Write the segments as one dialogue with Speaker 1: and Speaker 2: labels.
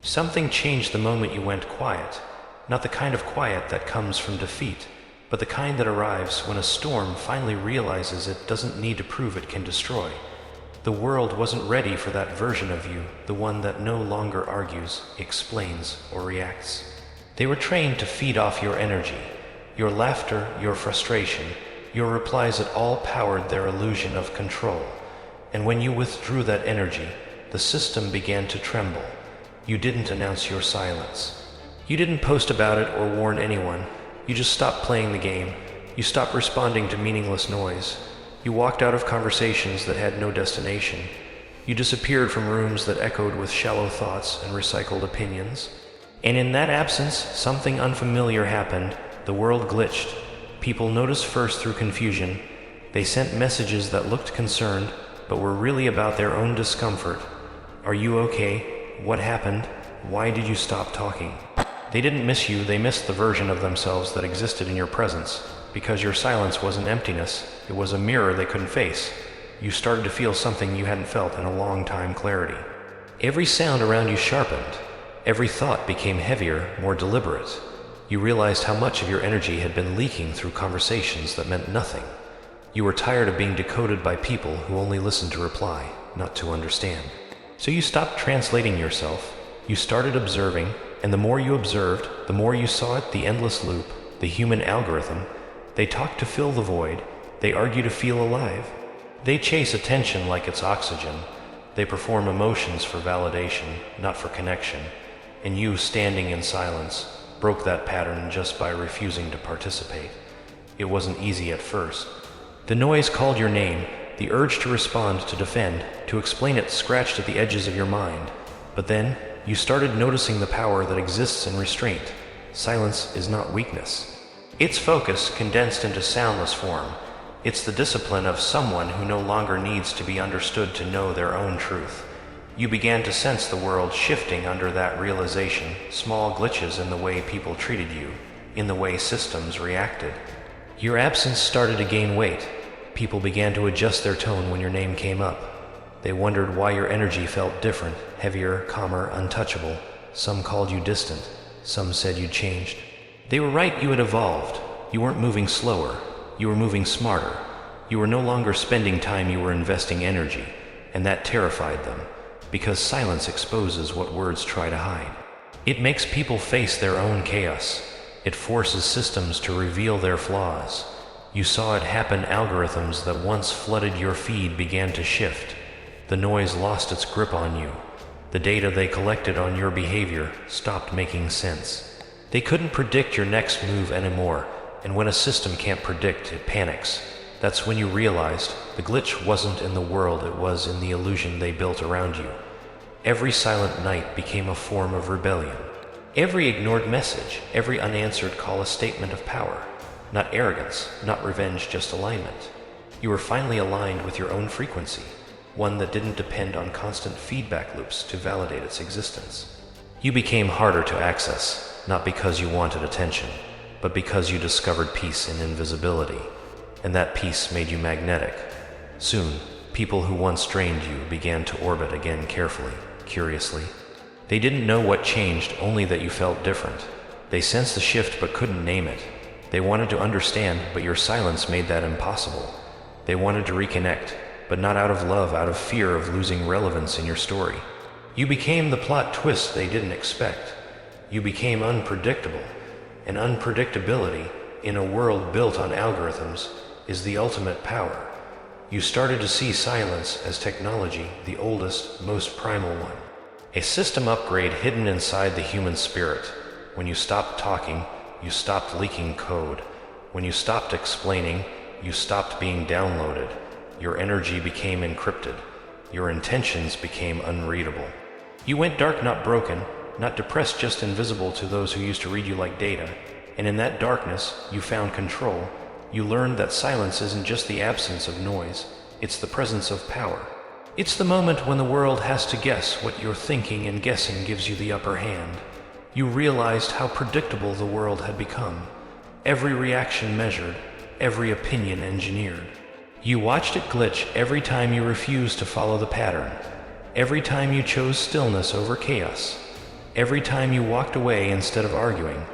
Speaker 1: Something changed the moment you went quiet, not the kind of quiet that comes from defeat, but the kind that arrives when a storm finally realizes it doesn't need to prove it can destroy. The world wasn't ready for that version of you, the one that no longer argues, explains, or reacts. They were trained to feed off your energy, your laughter, your frustration, your replies. It all powered their illusion of control. And when you withdrew that energy, the system began to tremble. You didn't announce your silence. You didn't post about it or warn anyone. You just stopped playing the game. You stopped responding to meaningless noise. You walked out of conversations that had no destination. You disappeared from rooms that echoed with shallow thoughts and recycled opinions. And in that absence, something unfamiliar happened. The world glitched. People noticed first through confusion. They sent messages that looked concerned, but were really about their own discomfort. Are you okay? What happened? Why did you stop talking? They didn't miss you, they missed the version of themselves that existed in your presence. Because your silence wasn't emptiness, it was a mirror they couldn't face. You started to feel something you hadn't felt in a long time: clarity. Every sound around you sharpened. Every thought became heavier, more deliberate. You realized how much of your energy had been leaking through conversations that meant nothing. You were tired of being decoded by people who only listened to reply, not to understand. So you stopped translating yourself. You started observing, and the more you observed, the more you saw it, the endless loop, the human algorithm. They talk to fill the void. They argue to feel alive. They chase attention like it's oxygen. They perform emotions for validation, not for connection. And you, standing in silence, broke that pattern just by refusing to participate. It wasn't easy at first. The noise called your name. The urge to respond, to defend, to explain it scratched at the edges of your mind. But then, you started noticing the power that exists in restraint. Silence is not weakness. It's focus condensed into soundless form. It's the discipline of someone who no longer needs to be understood to know their own truth. You began to sense the world shifting under that realization, small glitches in the way people treated you, in the way systems reacted. Your absence started to gain weight. People began to adjust their tone when your name came up. They wondered why your energy felt different, heavier, calmer, untouchable. Some called you distant. Some said you'd changed. They were right, you had evolved. You weren't moving slower. You were moving smarter. You were no longer spending time, you were investing energy. And that terrified them, because silence exposes what words try to hide. It makes people face their own chaos. It forces systems to reveal their flaws. You saw it happen. Algorithms that once flooded your feed began to shift. The noise lost its grip on you. The data they collected on your behavior stopped making sense. They couldn't predict your next move anymore, and when a system can't predict, it panics. That's when you realized the glitch wasn't in the world, it was in the illusion they built around you. Every silent night became a form of rebellion. Every ignored message, every unanswered call, a statement of power. Not arrogance, not revenge, just alignment. You were finally aligned with your own frequency, one that didn't depend on constant feedback loops to validate its existence. You became harder to access, not because you wanted attention, but because you discovered peace in invisibility, and that peace made you magnetic. Soon, people who once drained you began to orbit again, carefully, curiously. They didn't know what changed, only that you felt different. They sensed the shift but couldn't name it. They wanted to understand, but your silence made that impossible. They wanted to reconnect, but not out of love, out of fear of losing relevance in your story. You became the plot twist they didn't expect. You became unpredictable, and unpredictability, in a world built on algorithms, is the ultimate power. You started to see silence as technology, the oldest, most primal one. A system upgrade hidden inside the human spirit. When you stopped talking, you stopped leaking code. When you stopped explaining, you stopped being downloaded. Your energy became encrypted. Your intentions became unreadable. You went dark, not broken, not depressed, just invisible to those who used to read you like data. And in that darkness, you found control. You learned that silence isn't just the absence of noise, it's the presence of power. It's the moment when the world has to guess what you're thinking, and guessing gives you the upper hand. You realized how predictable the world had become. Every reaction measured, every opinion engineered. You watched it glitch every time you refused to follow the pattern, every time you chose stillness over chaos, Every time you walked away instead of arguing,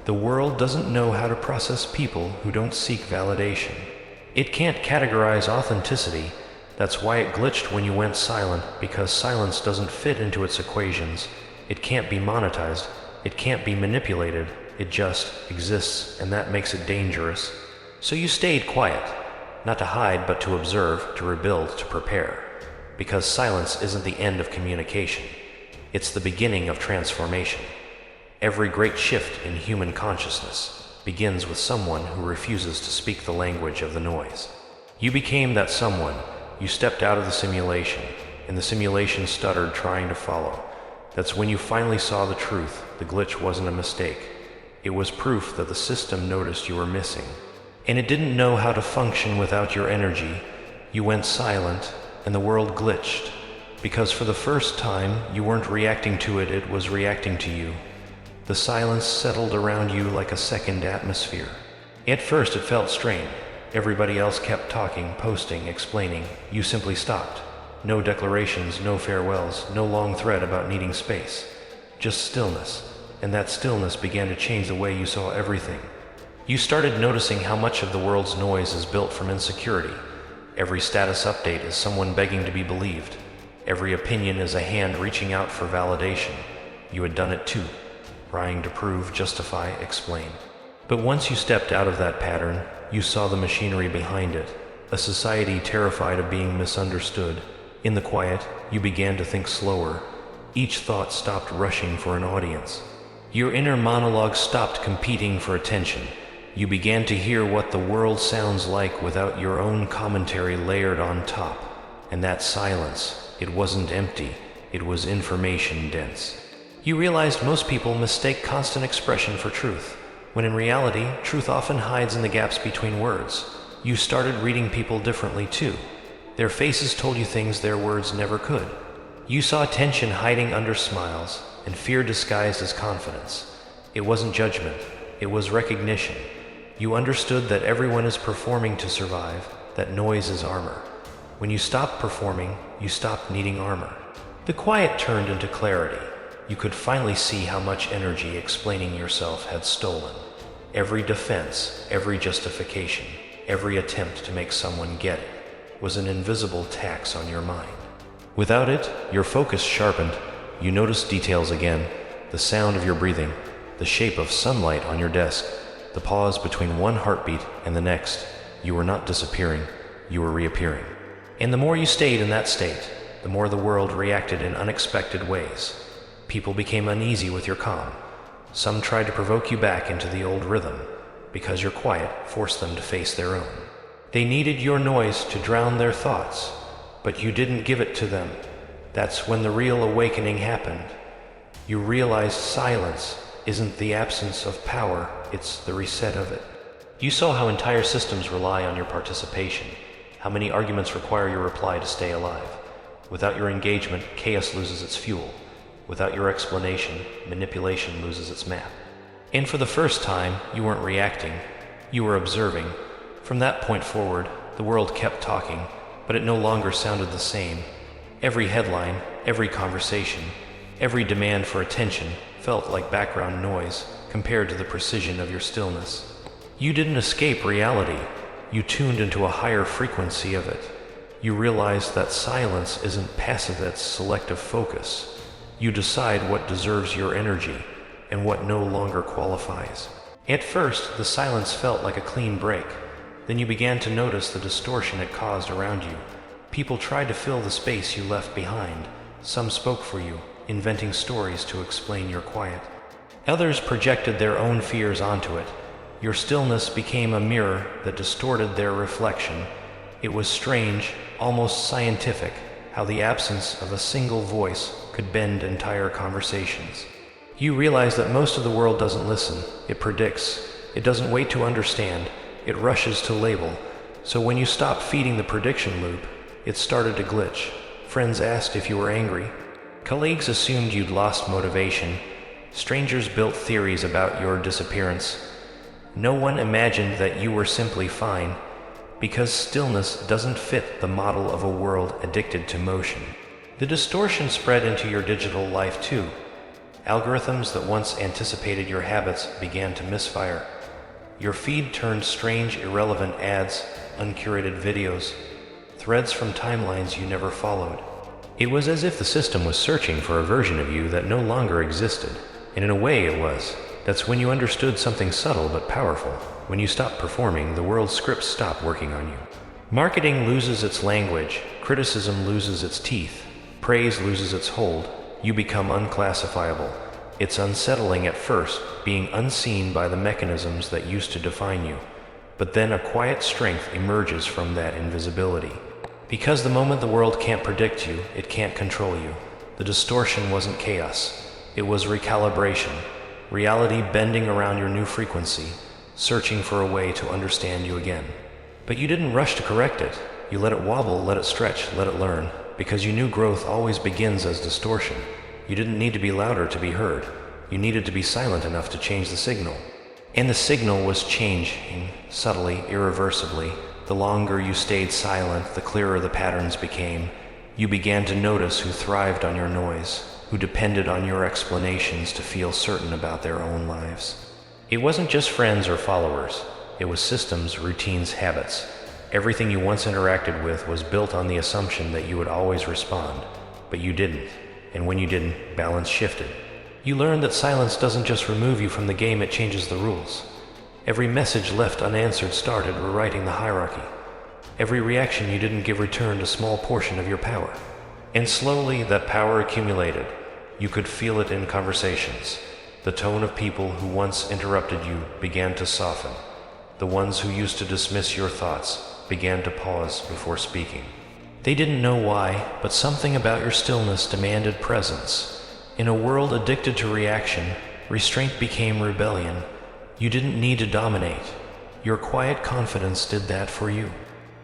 Speaker 1: the world doesn't know how to process people who don't seek validation. It can't categorize authenticity. That's why it glitched when you went silent, because silence doesn't fit into its equations. It can't be monetized. It can't be manipulated. It just exists, and that makes it dangerous. So you stayed quiet, not to hide, but to observe, to rebuild, to prepare. Because silence isn't the end of communication. It's the beginning of transformation. Every great shift in human consciousness begins with someone who refuses to speak the language of the noise. You became that someone. You stepped out of the simulation, and the simulation stuttered, trying to follow. That's when you finally saw the truth. The glitch wasn't a mistake. It was proof that the system noticed you were missing. And it didn't know how to function without your energy. You went silent, and the world glitched. Because for the first time, you weren't reacting to it, it was reacting to you. The silence settled around you like a second atmosphere. At first it felt strange. Everybody else kept talking, posting, explaining. You simply stopped. No declarations, no farewells, no long thread about needing space. Just stillness. And that stillness began to change the way you saw everything. You started noticing how much of the world's noise is built from insecurity. Every status update is someone begging to be believed. Every opinion is a hand reaching out for validation. You had done it too, trying to prove, justify, explain. But once you stepped out of that pattern, you saw the machinery behind it, a society terrified of being misunderstood. In the quiet, you began to think slower. Each thought stopped rushing for an audience. Your inner monologue stopped competing for attention. You began to hear what the world sounds like without your own commentary layered on top. And that silence, it wasn't empty, it was information dense. You realized most people mistake constant expression for truth, when in reality, truth often hides in the gaps between words. You started reading people differently too. Their faces told you things their words never could. You saw tension hiding under smiles, and fear disguised as confidence. It wasn't judgment, it was recognition. You understood that everyone is performing to survive, that noise is armor. When you stopped performing, you stopped needing armor. The quiet turned into clarity. You could finally see how much energy explaining yourself had stolen. Every defense, every justification, every attempt to make someone get it was an invisible tax on your mind. Without it, your focus sharpened. You noticed details again, the sound of your breathing, the shape of sunlight on your desk, the pause between one heartbeat and the next. You were not disappearing, you were reappearing. And the more you stayed in that state, the more the world reacted in unexpected ways. People became uneasy with your calm. Some tried to provoke you back into the old rhythm, because your quiet forced them to face their own. They needed your noise to drown their thoughts, but you didn't give it to them. That's when the real awakening happened. You realized silence isn't the absence of power, it's the reset of it. You saw how entire systems rely on your participation, how many arguments require your reply to stay alive. Without your engagement, chaos loses its fuel. Without your explanation, manipulation loses its map. And for the first time, you weren't reacting, you were observing. From that point forward, the world kept talking, but it no longer sounded the same. Every headline, every conversation, every demand for attention felt like background noise compared to the precision of your stillness. You didn't escape reality, you tuned into a higher frequency of it. You realized that silence isn't passive, it's selective focus. You decide what deserves your energy and what no longer qualifies. At first, the silence felt like a clean break. Then you began to notice the distortion it caused around you. People tried to fill the space you left behind. Some spoke for you, inventing stories to explain your quiet. Others projected their own fears onto it. Your stillness became a mirror that distorted their reflection. It was strange, almost scientific, how the absence of a single voice could bend entire conversations. You realize that most of the world doesn't listen. It predicts. It doesn't wait to understand. It rushes to label. So when you stopped feeding the prediction loop, it started to glitch. Friends asked if you were angry. Colleagues assumed you'd lost motivation. Strangers built theories about your disappearance. No one imagined that you were simply fine, because stillness doesn't fit the model of a world addicted to motion. The distortion spread into your digital life too. Algorithms that once anticipated your habits began to misfire. Your feed turned strange, irrelevant ads, uncurated videos, threads from timelines you never followed. It was as if the system was searching for a version of you that no longer existed. And in a way it was. That's when you understood something subtle but powerful. When you stopped performing, the world's scripts stopped working on you. Marketing loses its language, criticism loses its teeth, praise loses its hold. You become unclassifiable. It's unsettling at first, being unseen by the mechanisms that used to define you. But then a quiet strength emerges from that invisibility. Because the moment the world can't predict you, it can't control you. The distortion wasn't chaos. It was recalibration. Reality bending around your new frequency, searching for a way to understand you again. But you didn't rush to correct it. You let it wobble, let it stretch, let it learn, because you knew growth always begins as distortion. You didn't need to be louder to be heard. You needed to be silent enough to change the signal. And the signal was changing, subtly, irreversibly. The longer you stayed silent, the clearer the patterns became. You began to notice who thrived on your noise, who depended on your explanations to feel certain about their own lives. It wasn't just friends or followers. It was systems, routines, habits. Everything you once interacted with was built on the assumption that you would always respond, but you didn't. And when you didn't, balance shifted. You learned that silence doesn't just remove you from the game, it changes the rules. Every message left unanswered started rewriting the hierarchy. Every reaction you didn't give returned a small portion of your power. And slowly that power accumulated. You could feel it in conversations. The tone of people who once interrupted you began to soften. The ones who used to dismiss your thoughts began to pause before speaking. They didn't know why, but something about your stillness demanded presence. In a world addicted to reaction, restraint became rebellion. You didn't need to dominate. Your quiet confidence did that for you.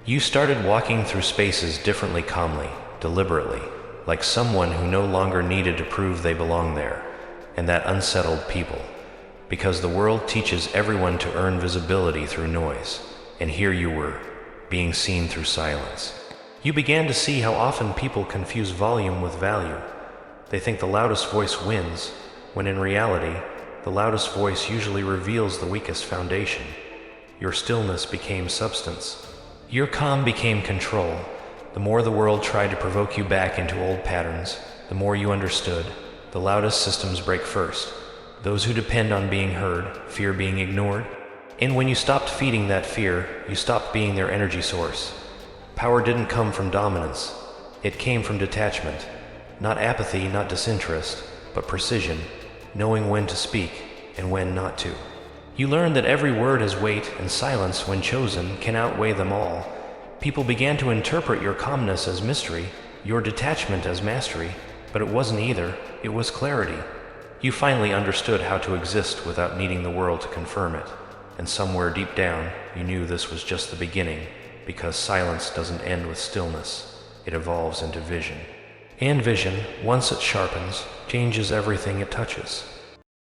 Speaker 1: You started walking through spaces differently, calmly, deliberately, like someone who no longer needed to prove they belong there, and that unsettled people. Because the world teaches everyone to earn visibility through noise, and here you were, being seen through silence. You began to see how often people confuse volume with value. They think the loudest voice wins, when in reality, the loudest voice usually reveals the weakest foundation. Your stillness became substance. Your calm became control. The more the world tried to provoke you back into old patterns, the more you understood. The loudest systems break first. Those who depend on being heard, fear being ignored. And when you stopped feeding that fear, you stopped being their energy source. Power didn't come from dominance. It came from detachment. Not apathy, not disinterest, but precision, knowing when to speak and when not to. You learned that every word has weight, and silence, when chosen, can outweigh them all. People began to interpret your calmness as mystery, your detachment as mastery, but it wasn't either. It was clarity. You finally understood how to exist without needing the world to confirm it. And somewhere deep down, you knew this was just the beginning, because silence doesn't end with stillness. It evolves into vision. And vision, once it sharpens, changes everything it touches.